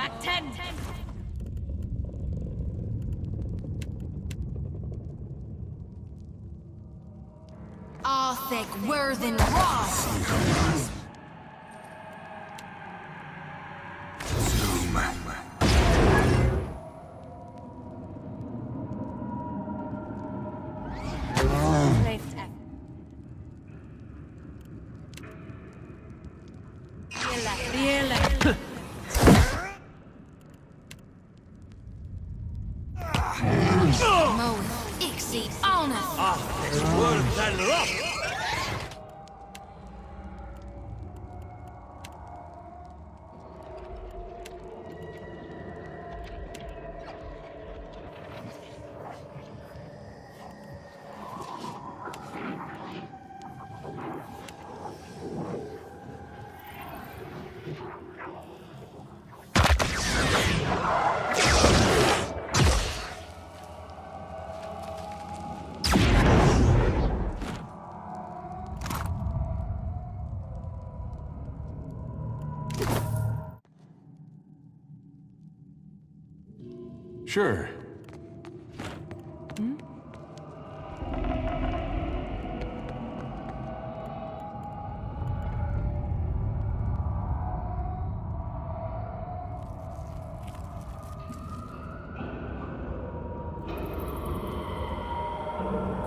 Proactin. Arthik Worthen Ross. Sure.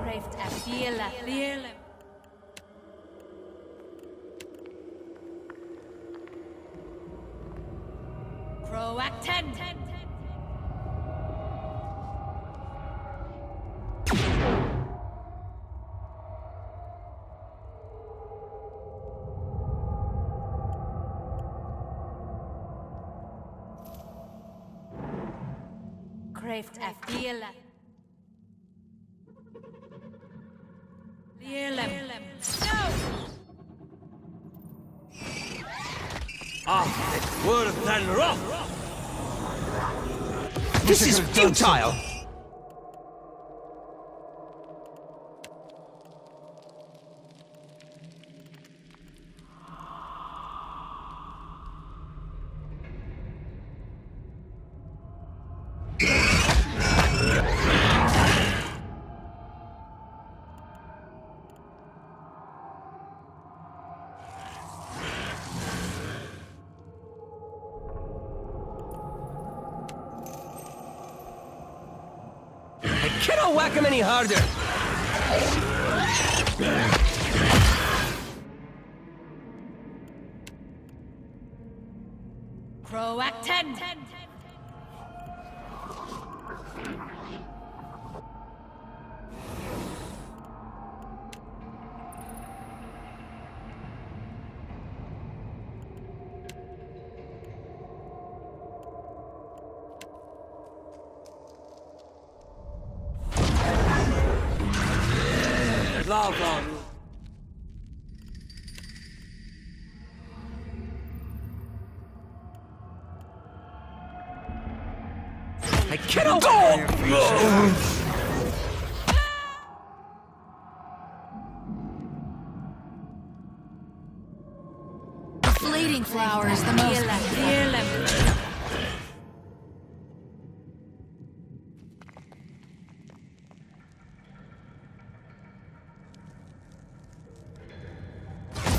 Craved a Biela. Proactin. Craved a Biela. This is futile! I cannot whack him any harder! Proactin. Lava! I cannot go! Fleeting flowers, the most.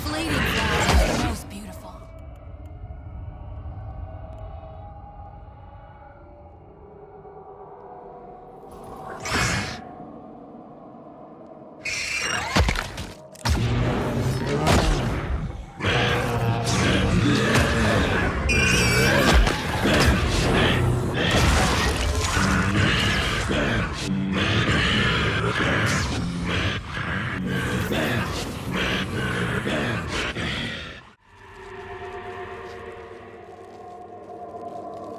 Fleeting flowers, the most beautiful.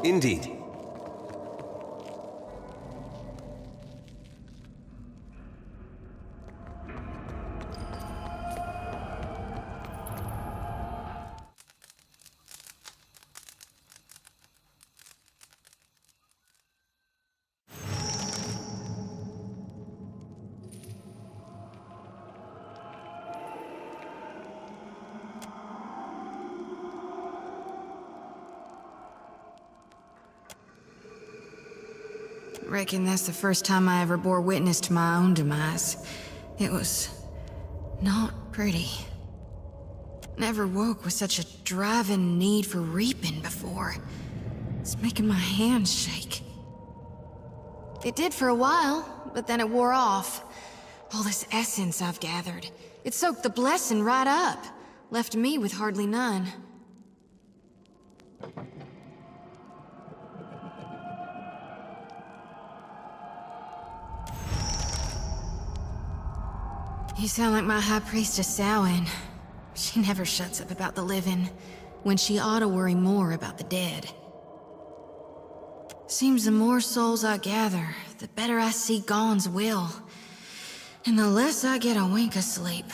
Indeed. reckon that's the first time I ever bore witness to my own demise. It was not pretty. Never woke with such a driving need for reaping before. It's making my hands shake. It did for a while, but then it wore off. All this essence I've gathered, it soaked the blessing right up, left me with hardly none. You sound like my high priestess Samhain. She never shuts up about the living, when she ought to worry more about the dead. Seems the more souls I gather, the better I see Gaun's will, and the less I get a wink of sleep.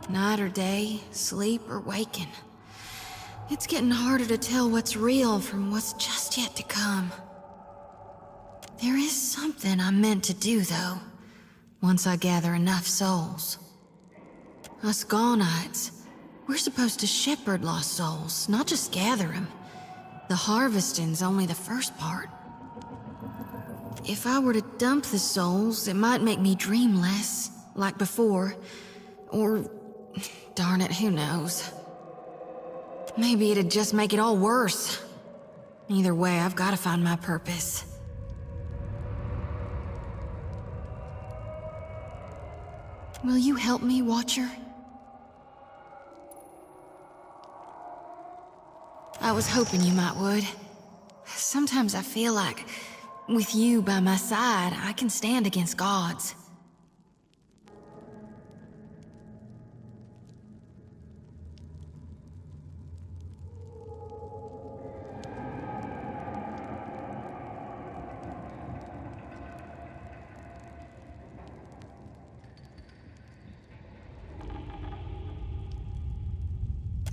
Night or day, sleep or waking. It's getting harder to tell what's real from what's just yet to come. There is something I'm meant to do, though, once I gather enough souls. Us Gaunites, we're supposed to shepherd lost souls, not just gather them. The harvesting's only the first part. If I were to dump the souls, it might make me dream less, like before. Or, darn it, who knows? Maybe it'd just make it all worse. Either way, I've got to find my purpose. Will you help me, Watcher? I was hoping you might would. Sometimes I feel like, with you by my side, I can stand against gods.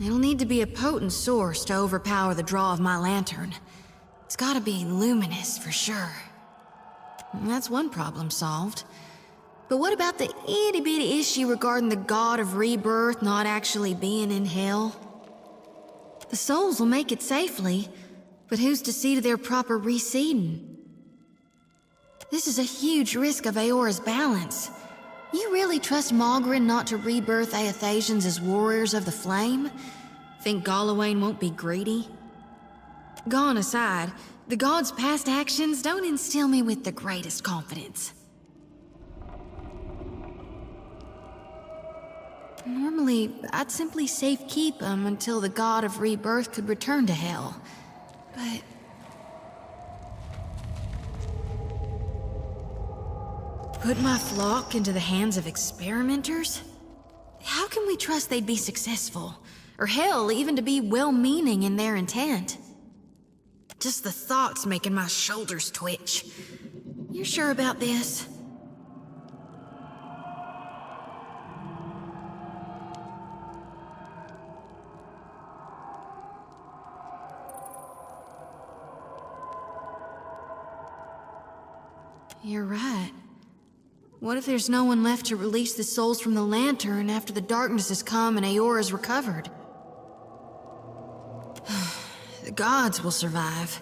It'll need to be a potent source to overpower the draw of my lantern. It's gotta be luminous for sure. That's one problem solved. But what about the itty-bitty issue regarding the god of rebirth not actually being in hell? The souls will make it safely, but who's to see to their proper reseeding? This is a huge risk of Aora's balance. You really trust Malgrin not to rebirth Aethasians as warriors of the flame? Think Galawain won't be greedy? Gone aside, the god's past actions don't instill me with the greatest confidence. Normally, I'd simply safekeep him until the god of rebirth could return to hell. But... put my flock into the hands of experimenters? How can we trust they'd be successful? Or hell, even to be well-meaning in their intent? Just the thought's making my shoulders twitch. You sure about this? You're right. What if there's no one left to release the souls from the lantern after the darkness has come and Aora's recovered? The gods will survive,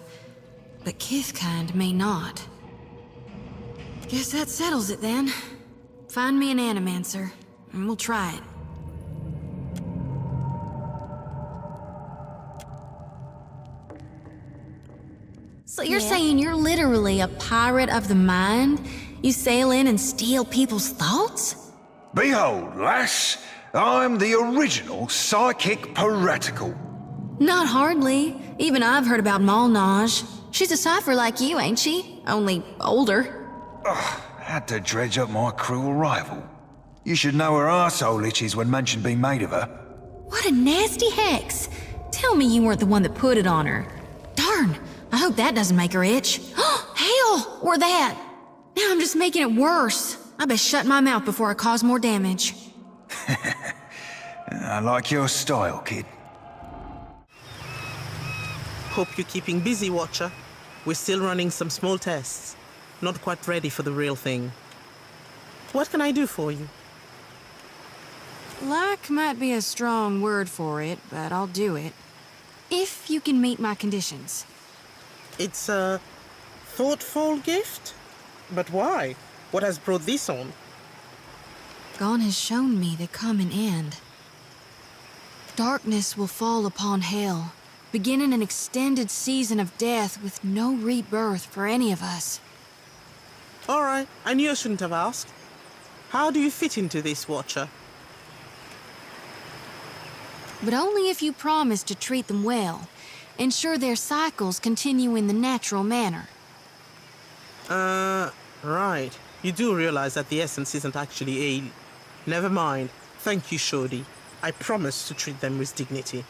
but Kithkind may not. Guess that settles it then. Find me an animancer, and we'll try it. So you're saying you're literally a pirate of the mind? You sail in and steal people's thoughts? Behold, lass, I'm the original psychic piratical. Not hardly. Even I've heard about Malnage. She's a cipher like you, ain't she? Only older. Had to dredge up my cruel rival. You should know her arsehole itches when mention be made of her. What a nasty hex. Tell me you weren't the one that put it on her. Darn, I hope that doesn't make her itch. Hell, or that. Now I'm just making it worse. I best shut my mouth before I cause more damage. I like your style, kid. Hope you're keeping busy, Watcher. We're still running some small tests. Not quite ready for the real thing. What can I do for you? Like might be a strong word for it, but I'll do it. If you can meet my conditions. It's, Thoughtful gift? But why? What has brought this on? God has shown me the coming end. Darkness will fall upon hell, beginning an extended season of death with no rebirth for any of us. Alright, I knew I shouldn't have asked. How do you fit into this, Watcher? But only if you promise to treat them well, ensure their cycles continue in the natural manner. Right. You do realize that the essence isn't actually a... Never mind. Thank you, Shorty. I promise to treat them with dignity.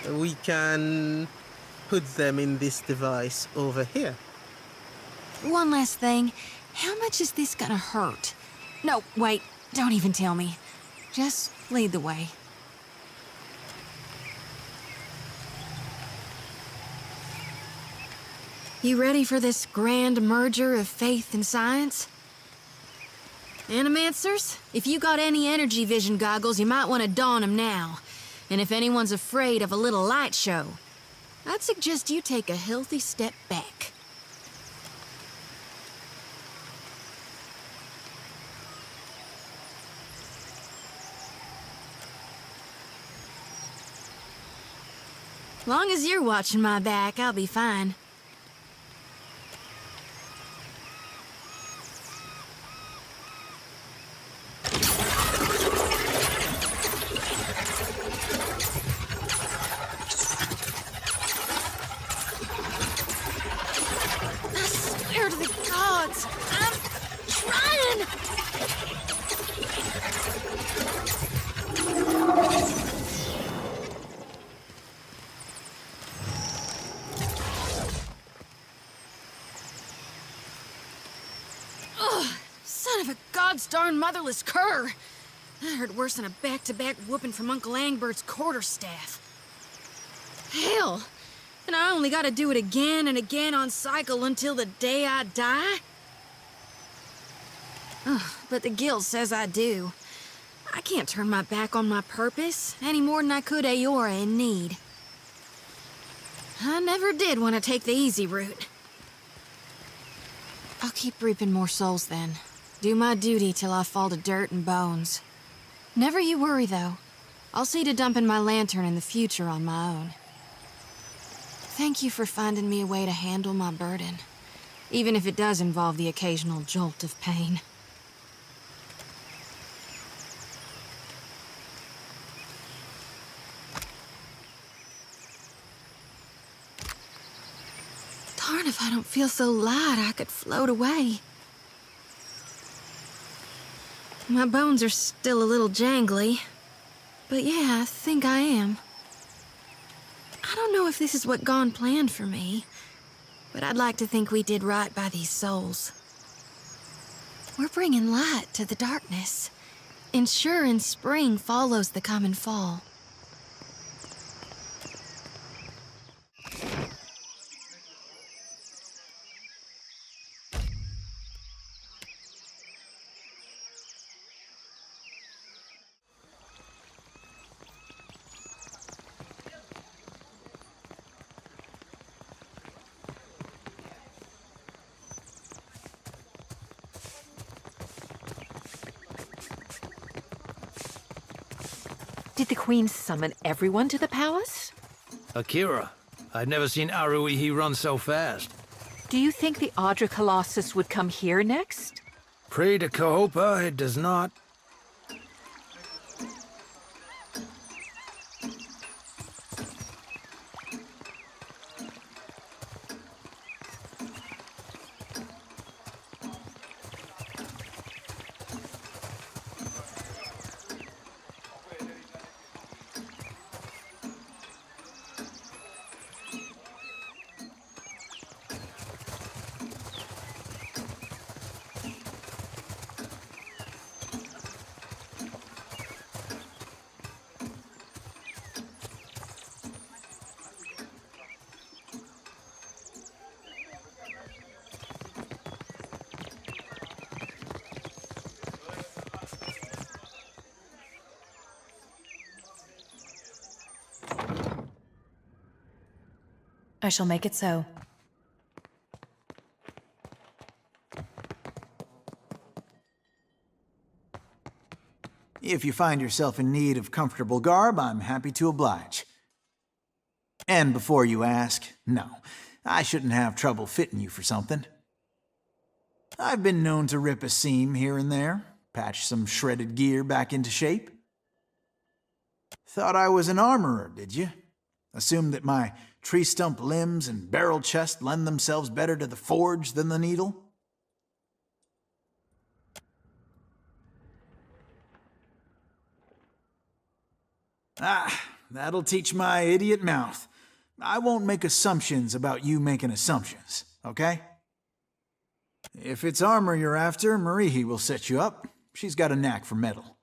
We can put them in this device over here. One last thing. How much is this gonna hurt? No, wait. Don't even tell me. Just lead the way. You ready for this grand merger of faith and science? Animancers, if you got any energy vision goggles, you might want to don them now. And if anyone's afraid of a little light show, I'd suggest you take a healthy step back. Long as you're watching my back, I'll be fine. To the gods! I'm trying! Ugh! Son of a god's darn motherless cur! That hurt worse than a back-to-back whooping from Uncle Angbert's quarterstaff. Hell! And I only gotta do it again and again on cycle until the day I die? Ugh, but the guild says I do. I can't turn my back on my purpose any more than I could Aora in need. I never did want to take the easy route. I'll keep reaping more souls then. Do my duty till I fall to dirt and bones. Never you worry, though. I'll see to dumping my lantern in the future on my own. Thank you for finding me a way to handle my burden, even if it does involve the occasional jolt of pain. Darn if I don't feel so light I could float away. My bones are still a little jangly, but yeah, I think I am. I don't know if this is what Gon planned for me, but I'd like to think we did right by these souls. We're bringing light to the darkness, ensuring spring follows the common fall. Did the Queen summon everyone to the palace? Akira. I'd never seen Aruihi run so fast. Do you think the Audra Colossus would come here next? Pray to Kahopa, it does not. I shall make it so. If you find yourself in need of comfortable garb, I'm happy to oblige. And before you ask, no, I shouldn't have trouble fitting you for something. I've been known to rip a seam here and there, patch some shredded gear back into shape. Thought I was an armorer, did you? Assumed that my tree stump limbs and barrel chest lend themselves better to the forge than the needle? Ah, that'll teach my idiot mouth. I won't make assumptions about you making assumptions, okay? If it's armor you're after, Marihi will set you up. She's got a knack for metal.